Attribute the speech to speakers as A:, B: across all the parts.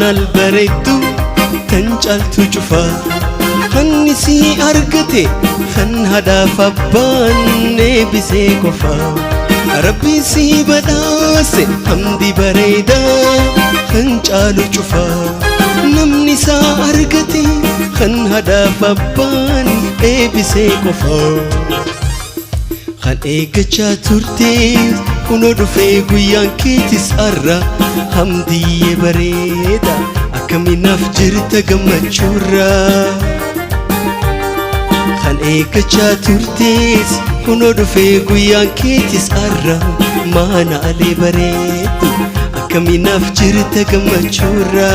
A: maanal bareeddu tan caaltu cufa hanni si argate kan hadaaf abbaan eebisee qofa rabbiin si badhaase hamdi bareeda kan caalu cufa namni isaa argate kan hadaaf abbaan eebisee qofa kan eeggachaa turte kunoo dhufee guyyaan keetis arra hamdiyyee bareeda akkaminaaf jirta gammachuurra kan eeggachaa turtes kunoo dhufee guyyaan keetis arra maanaalee bareedu akkaminaaf jirta gammachuurra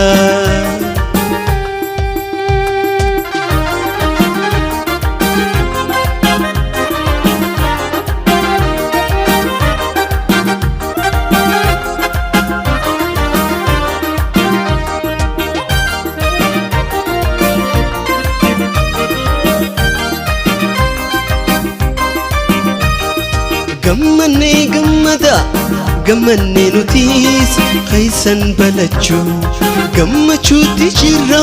A: gammanne nutis kaysan balachuu gammachuutti jirra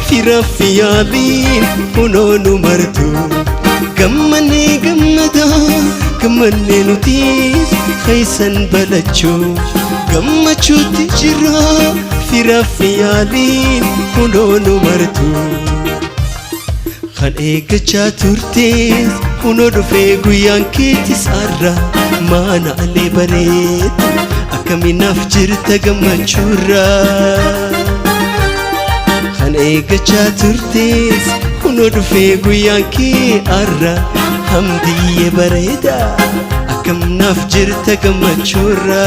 A: firaaf yaaliin kunoo nu martu gammanne nutis kaysan balachuu gammachuutti jirra firaaf yaaliin kunoo nu martu kan eeggachaa turtes kunoo dhufee guyyaan keetis arra maanaalee bareedu akkaminaaf jirta gammachuurra kan eeggachaa turtes kunoo dhufee guyyaan kee arra hamdiyyee bareeda akkaminaaf jirta gammachuurra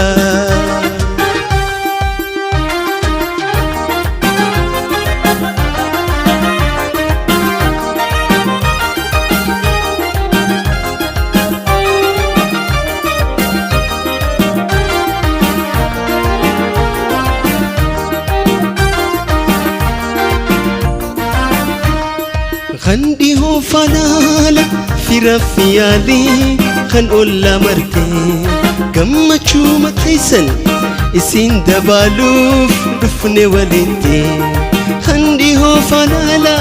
A: kan dhihoo falaala firaaf yaalii kan ollaa marte gammachuu maqeessan isin dabaaluuf dhufne walitti kan dhihoo falaala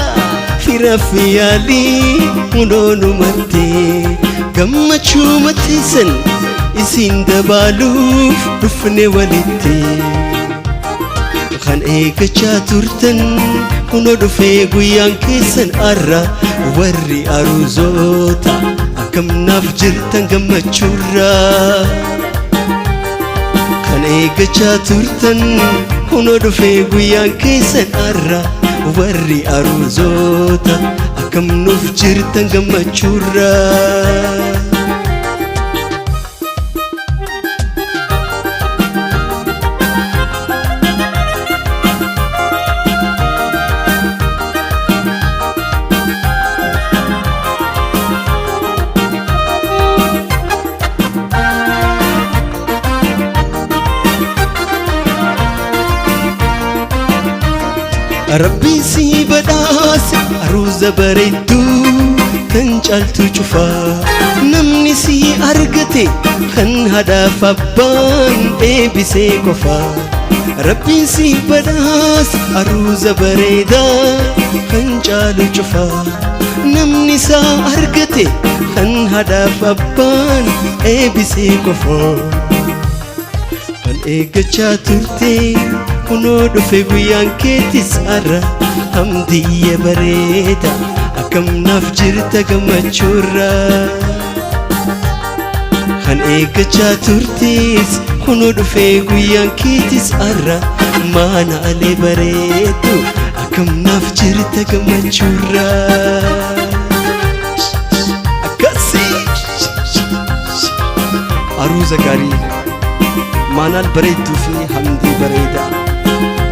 A: firaaf yaalii kunoo nu marte gammachuu maqeessan isin dabaaluuf dhufne walitti kan eeggachaa turtan kunoo dhufee guyyaan keessan arra warri aruuzoota akkamnaaf jirtan gammachuurra kan eeggachaa turtan kunoo dhufee guyyaan keessan arra warri aruuzoota akkamnuuf jirtan gammachuurra rabbiin si badhaase aruuza bareeddu kan caaltu cufa namni si argate kan hadaaf abbaan eebisee qofa rabbiin si badhaase aruuza bareeda kan caalu cufa namni isaa argate kan hadaaf abbaan eebisee qofa kan eeggachaa turte kunoo dhufee guyyaan keetis arra hamdiyyee bareeda akkamnaaf jirta gammachuurra kan eeggachaa turtes kunoo dhufee guyyaan keetis arra maanaalee bareedu akkamnaaf jirta gammachuurra akkasii aruuza gaarii maanaal bareedduu fi hamdii bareeda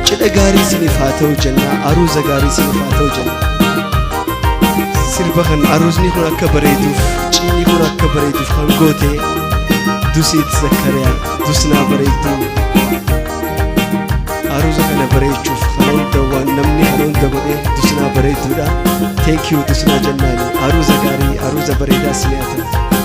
A: cidha gaarii isiniif haa ta'u jenna aruuza gaarii isiniif haa ta'u jenna sirba kan aruuzni kun akka bareeduuf cidhi kun akka bareeduuf kan goote dusiit zakkariyaa dusnaa bareedduu aruuza kana bareechuuf kana hunda waan namni kana hunda godhe dusnaa bareedduudha thank you dusnaa jennaani aruuza gaarii aruuza bareedaa isiniif haa ta'u